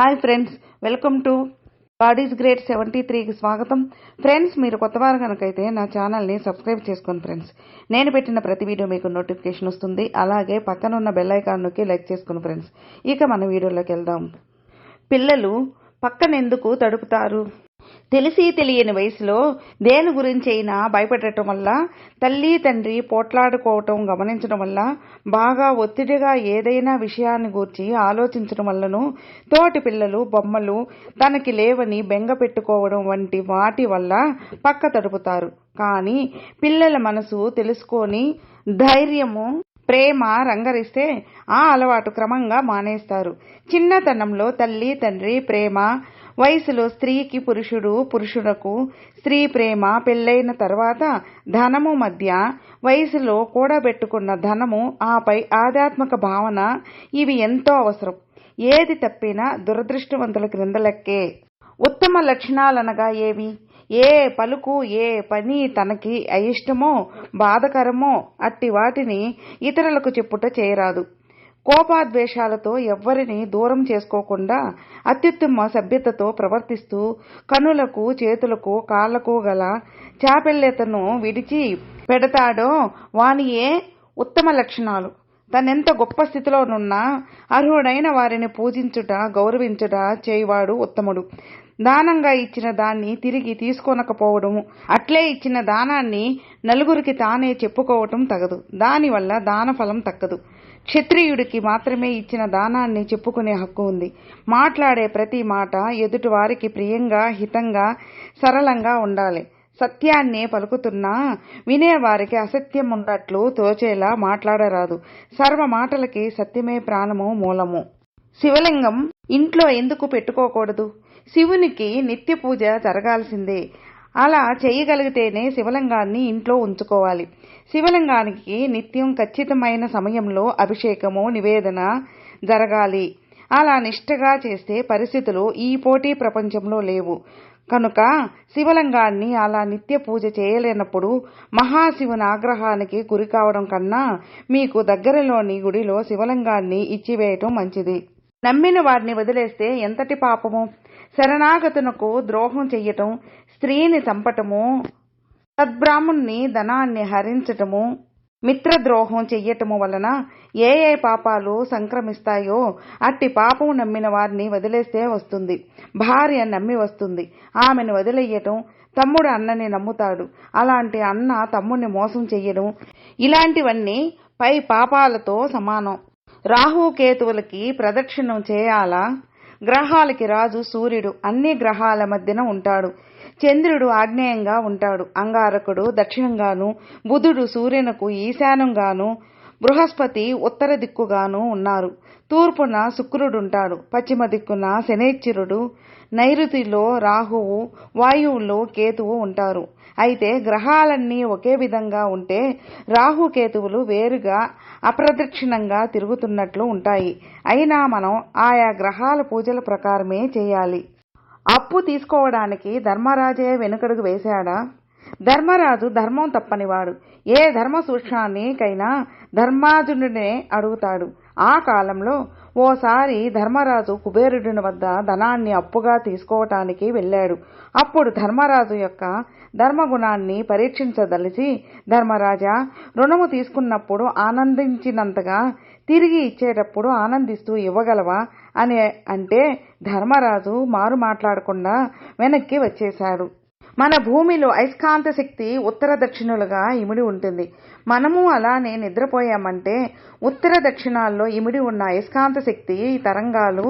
Hi friends, welcome to God is great 73కి స్వాగతం. Friends, మీరు కొత్తవారు కనుకైతే నా ఛానల్ని సబ్స్క్రైబ్ చేసుకోండి ఫ్రెండ్స్. నేను పెట్టిన ప్రతి వీడియో మీకు నోటిఫికేషన్ వస్తుంది. అలాగే పక్కన ఉన్న బెల్ ఐకాన్ నొక్కి లైక్ చేసుకోండి ఫ్రెండ్స్. ఇక మన వీడియోలోకి వెళ్దాం. పిల్లలు పక్కనెందుకు తడుపుతారు? తెలిసి తెలియని వయసులో దేని గురించి అయినా భయపడటం వల్ల, తల్లి తండ్రి పోట్లాడుకోవటం గమనించడం వల్ల, బాగా ఒత్తిడిగా ఏదైనా విషయాన్ని గూర్చి ఆలోచించడం వల్లను, తోటి పిల్లలు బొమ్మలు తనకి లేవని బెంగ పెట్టుకోవడం వంటి వాటి వల్ల పక్క తడుపుతారు. కానీ పిల్లల మనసు తెలుసుకొని ధైర్యము ప్రేమ రంగరిస్తే ఆ అలవాటు క్రమంగా మానేస్తారు. చిన్నతనంలో తల్లి తండ్రి ప్రేమ, వయసులో స్త్రీకి పురుషుడు, పురుషులకు స్త్రీ ప్రేమ, పెళ్ళైన తర్వాత ధనము మధ్య వయసులో కూడబెట్టుకున్న ధనము, ఆపై ఆధ్యాత్మిక భావన, ఇవి ఎంతో అవసరం. ఏది తప్పినా దురదృష్టవంతుల క్రిందలెక్కే. ఉత్తమ లక్షణాలనగా ఏవి? ఏ పలుకు, ఏ పని తనకి అయిష్టమో బాధకరమో అట్టి వాటిని ఇతరులకు చెప్పుట చేయరాదు. కోపాద్వేషాలతో ఎవ్వరిని దూరం చేసుకోకుండా అత్యుత్తమ సభ్యతతో ప్రవర్తిస్తూ, కనులకు చేతులకు కాళ్లకు గల చాపెల్యతను విడిచి పెడతాడో వానియే ఉత్తమ లక్షణాలు. తనెంత గొప్ప స్థితిలోనున్నా అర్హుడైన వారిని పూజించుట, గౌరవించుట చేయవాడు ఉత్తముడు. దానంగా ఇచ్చిన దాన్ని తిరిగి తీసుకొనకపోవడము, అట్లే ఇచ్చిన దానాన్ని నలుగురికి తానే చెప్పుకోవటం తగదు. దానివల్ల దాన ఫలం తక్కదు. క్షత్రియుడికి మాత్రమే ఇచ్చిన దానాన్ని చెప్పుకునే హక్కు ఉంది. మాట్లాడే ప్రతి మాట ఎదుటి వారికి ప్రియంగా, హితంగా, సరళంగా ఉండాలి. సత్యాన్నే పలుకుతున్నా వినేవారికి అసత్యం ఉన్నట్లు తోచేలా మాట్లాడరాదు. సర్వ మాటలకి సత్యమే ప్రాణము మూలము. శివలింగం ఇంట్లో ఎందుకు పెట్టుకోకూడదు? శివునికి నిత్య పూజ జరగాల్సిందే. అలా చేయగలిగితేనే శివలింగాన్ని ఇంట్లో ఉంచుకోవాలి. శివలింగానికి నిత్యం ఖచ్చితమైన సమయంలో అభిషేకము, నివేదన జరగాలి. అలా నిష్ఠగా చేస్తే పరిస్థితులు ఈ పోటీ ప్రపంచంలో లేవు. కనుక శివలింగాన్ని అలా నిత్య పూజ చేయలేనప్పుడు మహాశివుని ఆగ్రహానికి గురి కావడం కన్నా మీకు దగ్గరలోని గుడిలో శివలింగాన్ని ఇచ్చివేయటం మంచిది. నమ్మిన వారిని వదిలేస్తే ఎంతటి పాపము! శరణాగతునకు ద్రోహం చెయ్యటం, స్త్రీని చంపటము, సద్బ్రాహ్మణుని ధనాన్ని హరించటము, మిత్రద్రోహం చెయ్యటము వలన ఏ ఏ పాపాలు సంక్రమిస్తాయో అట్టి పాపం నమ్మిన వారిని వదిలేస్తే వస్తుంది. భార్య నమ్మి వస్తుంది, ఆమెను వదిలేయటం. తమ్ముడు అన్నని నమ్ముతాడు, అలాంటి అన్న తమ్ముడిని మోసం చెయ్యడం, ఇలాంటివన్నీ పై పాపాలతో సమానం. రాహుకేతువులకి ప్రదక్షిణం చేయాలా? గ్రహాలకి రాజు సూర్యుడు అన్ని గ్రహాల మధ్యన ఉంటాడు. చంద్రుడు ఆగ్నేయంగా ఉంటాడు, అంగారకుడు దక్షిణంగాను, బుధుడు సూర్యునకు ఈశాన్యంగాను, బృహస్పతి ఉత్తర దిక్కుగాను ఉన్నారు. తూర్పున శుక్రుడుంటాడు, పశ్చిమ దిక్కున శనైశ్వరుడు, నైరుతిలో రాహువు, వాయువులో కేతువు ఉంటారు. అయితే గ్రహాలన్నీ ఒకే విధంగా ఉంటే రాహుకేతువులు వేరుగా అప్రదక్షిణంగా తిరుగుతున్నట్లు ఉంటాయి. అయినా మనం ఆయా గ్రహాల పూజల ప్రకారమే చేయాలి. అప్పు తీసుకోవడానికి ధర్మరాజే వెనుకడుగు వేశాడా? ధర్మరాజు ధర్మం తప్పనివాడు. ఏ ధర్మ సూక్ష్మానికైనా ధర్మార్జునుడినే అడుగుతాడు. ఆ కాలంలో ఓసారి ధర్మరాజు కుబేరుడిని వద్ద ధనాన్ని అప్పుగా తీసుకోవటానికి వెళ్ళాడు. అప్పుడు ధర్మరాజు యొక్క ధర్మగుణాన్ని పరీక్షించదలిచి, ధర్మరాజా, రుణము తీసుకున్నప్పుడు ఆనందించినంతగా తిరిగి ఇచ్చేటప్పుడు ఆనందిస్తూ ఇవ్వగలవా అని అంటే ధర్మరాజు మారు మాట్లాడకుండా వెనక్కి వచ్చేశాడు. మన భూమిలో అయస్కాంత శక్తి ఉత్తర దక్షిణులుగా ఇమిడి ఉంటుంది. మనము అలానే నిద్రపోయామంటే ఉత్తర దక్షిణాల్లో ఇమిడి ఉన్న అయస్కాంత శక్తి తరంగాలు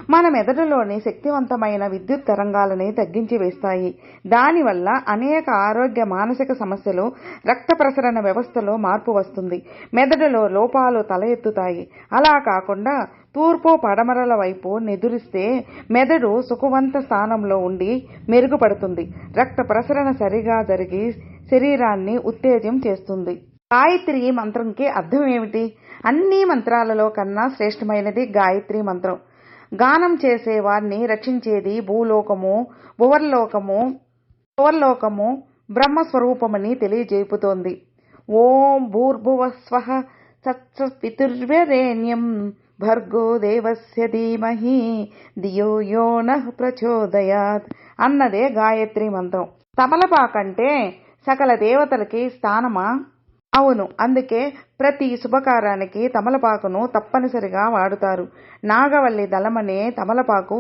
మన మెదడులోని శక్తివంతమైన విద్యుత్ తరంగాలని తగ్గించి వేస్తాయి. దానివల్ల అనేక ఆరోగ్య మానసిక సమస్యలు, రక్త ప్రసరణ వ్యవస్థలో మార్పు వస్తుంది. మెదడులో లోపాలు తల ఎత్తుతాయి. అలా కాకుండా తూర్పు పడమరల వైపు నిదురిస్తే మెదడు సుఖవంత స్థానంలో ఉండి మెరుగుపడుతుంది. రక్త ప్రసరణ సరిగా జరిగి శరీరాన్ని ఉత్తేజం చేస్తుంది. గాయత్రి మంత్రంకి అర్థం ఏమిటి? అన్ని మంత్రాలలో కన్నా శ్రేష్టమైనది గాయత్రి మంత్రం. గానం చేసే వారిని రక్షించేది భూలోకము, భువర్లోకము బ్రహ్మస్వరూపమని తెలియజేపుతోంది. ఓం భూర్భువస్వః తత్సవితుర్వరేణ్యం భర్గో దేవస్య ధీమహి ధియో యో నః ప్రచోదయాత్ అన్నదే గాయత్రి మంత్రం. తమలపాకంటే సకల దేవతలకి స్థానమా? అవును, అందుకే ప్రతి శుభకార్యానికి తమలపాకును తప్పనిసరిగా వాడుతారు. నాగవల్లి దళమనే తమలపాకు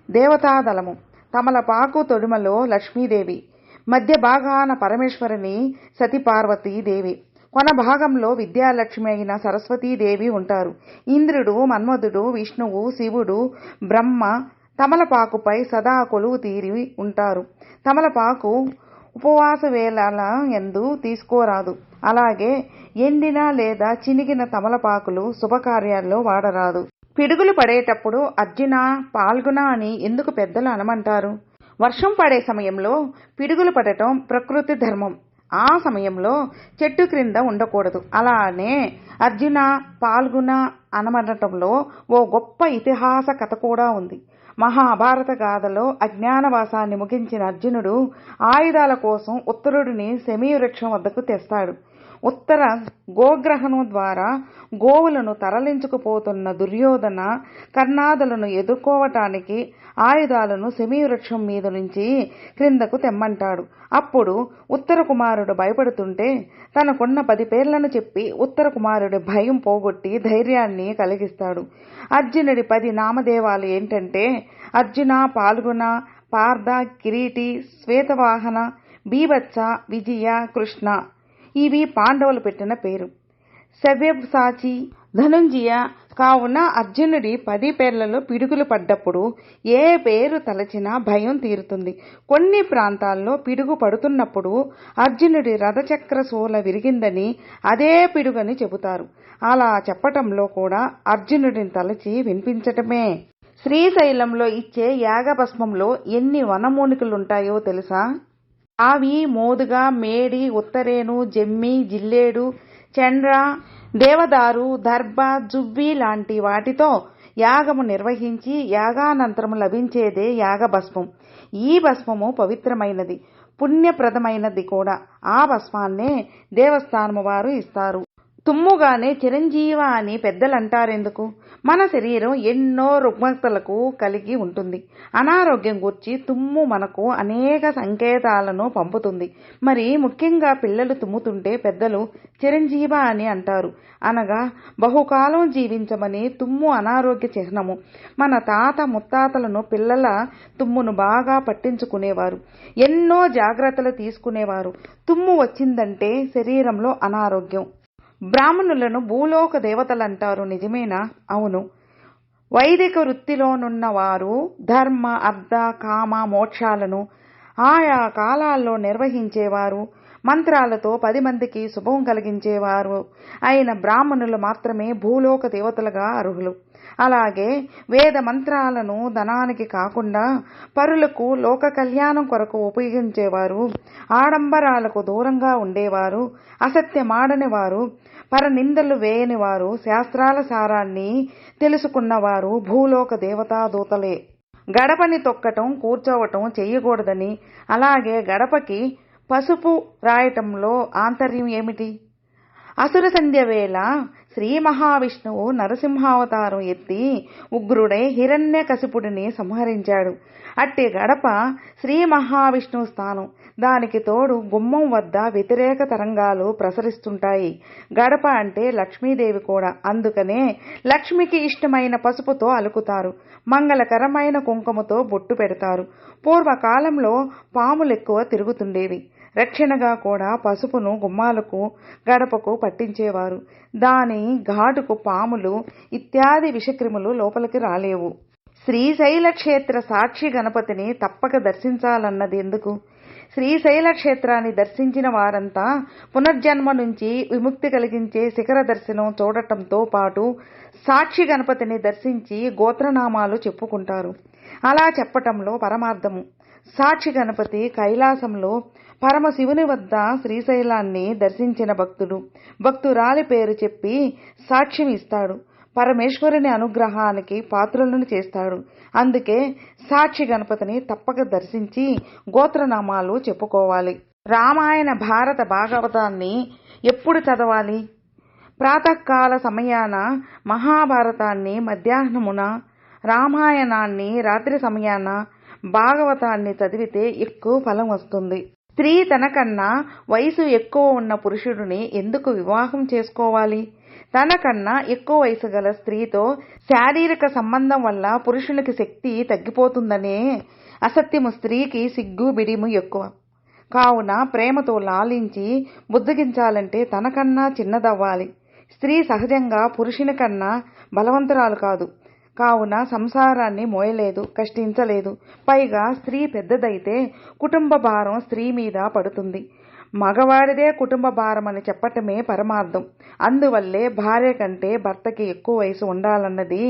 దేవతాదళము. తమలపాకు తొడిమలో లక్ష్మీదేవి, మధ్య భాగాన పరమేశ్వరుని సతీ పార్వతీదేవి, కొన భాగంలో విద్యాలక్ష్మి అయిన సరస్వతీదేవి ఉంటారు. ఇంద్రుడు, మన్మధుడు, విష్ణువు, శివుడు, బ్రహ్మ తమలపాకుపై సదా కొలువు తీరి ఉంటారు. తమలపాకు ఉపవాస వేళల యందు తీసుకోరాదు. అలాగే ఎండిన లేదా చినిగిన తమలపాకులు శుభకార్యాల్లో వాడరాదు. పిడుగులు పడేటప్పుడు అర్జున, పాల్గొన అని ఎందుకు పెద్దలు అనమంటారు? వర్షం పడే సమయంలో పిడుగులు పడటం ప్రకృతి ధర్మం. ఆ సమయంలో చెట్టు క్రింద ఉండకూడదు. అలానే అర్జున, పాల్గొన అనమనటంలో ఓ గొప్ప ఇతిహాస కథ కూడా ఉంది. మహాభారత గాథలో అజ్ఞానవాసాన్ని ముగించిన అర్జునుడు ఆయుధాల కోసం ఉత్తరుడిని శమీవృక్షం వద్దకు తెస్తాడు. ఉత్తర గోగ్రహణం ద్వారా గోవులను తరలించుకుపోతున్న దుర్యోధన కర్ణాదులను ఎదుర్కోవటానికి ఆయుధాలను శమీవృక్షం మీద నుంచి క్రిందకు తెమ్మంటాడు. అప్పుడు ఉత్తర కుమారుడు భయపడుతుంటే తనకున్న 10 పేర్లను చెప్పి ఉత్తర కుమారుడి భయం పోగొట్టి ధైర్యాన్ని కలిగిస్తాడు. అర్జునుడి 10 నామదేవాలు ఏంటంటే అర్జున, పాల్గొన, పార్థ, కిరీటి, శ్వేతవాహన, బీభత్స, విజయ, కృష్ణ. ఇవి పాండవులు పెట్టిన పేరు. సవ్యసాచి, ధనుంజయ. కావున అర్జునుడి 10 పేర్లలో పిడుగులు పడ్డప్పుడు ఏ పేరు తలచినా భయం తీరుతుంది. కొన్ని ప్రాంతాల్లో పిడుగు పడుతున్నప్పుడు అర్జునుడి రథచక్ర శూల విరిగిందని అదే పిడుగని చెబుతారు. అలా చెప్పటంలో కూడా అర్జునుడిని తలచి వినిపించటమే. శ్రీశైలంలో ఇచ్చే యాగభస్మంలో ఎన్ని వనమూలికలుంటాయో తెలుసా? ఆవి, మోదుగ, మేడి, ఉత్తరేను, జమ్మి, జిల్లేడు, చండ్ర, దేవదారు, దర్భ, జువ్వి లాంటి వాటితో యాగము నిర్వహించి యాగానంతరము లభించేదే యాగభస్మం. ఈ భస్మము పవిత్రమైనది, పుణ్యప్రదమైనది కూడా. ఆ భస్మాన్నే దేవస్థానము వారు ఇస్తారు. తుమ్ముగానే చిరంజీవ అని పెద్దలంటారెందుకు? మన శరీరం ఎన్నో రుగ్మతలకు కలిగి ఉంటుంది. అనారోగ్యం గూర్చి తుమ్ము మనకు అనేక సంకేతాలను పంపుతుంది. మరి ముఖ్యంగా పిల్లలు తుమ్ముతుంటే పెద్దలు చిరంజీవ అని అంటారు. అనగా బహుకాలం జీవించమని. తుమ్ము అనారోగ్య చిహ్నము. మన తాత ముత్తాతలను పిల్లల తుమ్మును బాగా పట్టించుకునేవారు, ఎన్నో జాగ్రత్తలు తీసుకునేవారు. తుమ్ము వచ్చిందంటే శరీరంలో అనారోగ్యం. బ్రాహ్మణులను భూలోక దేవతలంటారు, నిజమేనా? అవును. వైదిక వృత్తిలోనున్న వారు ధర్మ, అర్థ, కామ, మోక్షాలను ఆయా కాలాల్లో నిర్వహించేవారు. మంత్రాలతో 10 మందికి శుభం కలిగించేవారు అయిన బ్రాహ్మణులు మాత్రమే భూలోక దేవతలుగా అర్హులు. అలాగే వేద మంత్రాలను ధనానికి కాకుండా పరులకు లోక కళ్యాణం కొరకు ఉపయోగించేవారు, ఆడంబరాలకు దూరంగా ఉండేవారు, అసత్యమాడని వారు, పరనిందలు వేయని వారు, శాస్త్రాల సారాన్ని తెలుసుకున్నవారు భూలోక దేవతా దూతలే. గడపని తొక్కటం, కూర్చోవటం చెయ్యకూడదని, అలాగే గడపకి పసుపు రాయటంలో ఆంతర్యం ఏమిటి? అసుర సంధ్య వేళ శ్రీ మహావిష్ణువు నరసింహావతారం ఎత్తి ఉగ్రుడై హిరణ్యకశిపుడిని సంహరించాడు. అట్టి గడప శ్రీ మహావిష్ణువు స్థానం. దానికి తోడు గుమ్మం వద్ద వ్యతిరేక తరంగాలు ప్రసరిస్తుంటాయి. గడప అంటే లక్ష్మీదేవి కూడా. అందుకనే లక్ష్మికి ఇష్టమైన పసుపుతో అలుకుతారు, మంగళకరమైన కుంకుమతో బొట్టు పెడతారు. పూర్వకాలంలో పాములు ఎక్కువ తిరుగుతుండేవి. రక్షణగా కూడా పసుపును గుమ్మాలకు, గడపకు పట్టించేవారు. దాని ఘాటుకు పాములు ఇత్యాది విషక్రిములు లోపలికి రాలేవు. శ్రీశైల క్షేత్ర సాక్షి గణపతిని తప్పక దర్శించాలన్నది ఎందుకు? శ్రీశైల క్షేత్రాన్ని దర్శించిన వారంతా పునర్జన్మ నుంచి విముక్తి కలిగించే శిఖర దర్శనం చూడటంతో పాటు సాక్షి గణపతిని దర్శించి గోత్రనామాలు చెప్పుకుంటారు. అలా చెప్పటంలో పరమార్థము. సాక్షి గణపతి కైలాసంలో పరమశివుని వద్ద శ్రీశైలాన్ని దర్శించిన భక్తురాలి పేరు చెప్పి సాక్ష్యం ఇస్తాడు. పరమేశ్వరుని అనుగ్రహానికి పాత్రులను చేస్తాడు. అందుకే సాక్షి గణపతిని తప్పక దర్శించి గోత్రనామాలు చెప్పుకోవాలి. రామాయణ, భారత, భాగవతాన్ని ఎప్పుడు చదవాలి? ప్రాతకాల సమయాన మహాభారతాన్ని మధ్యాహ్నమున, రామాయణాన్ని రాత్రి సమయాన, భాగవతాన్ని చదివితే ఎక్కువ ఫలం వస్తుంది. స్త్రీ తనకన్నా వయసు ఎక్కువ ఉన్న పురుషుడిని ఎందుకు వివాహం చేసుకోవాలి? తనకన్నా ఎక్కువ వయసు గల స్త్రీతో శారీరక సంబంధం వల్ల పురుషునికి శక్తి తగ్గిపోతుందనే అసత్యము స్త్రీకి సిగ్గు బిడిము ఎక్కువ. కావున ప్రేమతో లాలించి బుద్ధగించాలంటే తనకన్నా చిన్నదవ్వాలి. స్త్రీ సహజంగా పురుషుని కన్నా బలవంతురాలు కాదు. కావున సంసారాన్ని మోయలేదు, కష్టించలేదు. పైగా స్త్రీ పెద్దదైతే కుటుంబ భారం స్త్రీ మీద పడుతుంది. మగవాడిదే కుటుంబ భారం అని చెప్పటమే పరమార్థం. అందువల్లే భార్య కంటే భర్తకి ఎక్కువ వయసు ఉండాలన్నది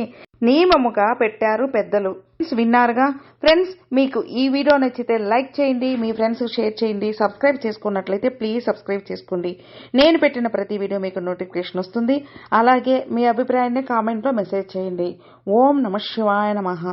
నియమముగా పెట్టారు పెద్దలు. విన్నారుగా ఫ్రెండ్స్, మీకు ఈ వీడియో నచ్చితే లైక్ చేయండి, మీ ఫ్రెండ్స్ షేర్ చేయండి. సబ్స్క్రైబ్ చేసుకున్నట్లయితే ప్లీజ్ సబ్స్క్రైబ్ చేసుకోండి. నేను పెట్టిన ప్రతి వీడియో మీకు నోటిఫికేషన్ వస్తుంది. అలాగే మీ అభిప్రాయాన్ని కామెంట్లో మెసేజ్ చేయండి. ఓం నమః శివాయ నమః.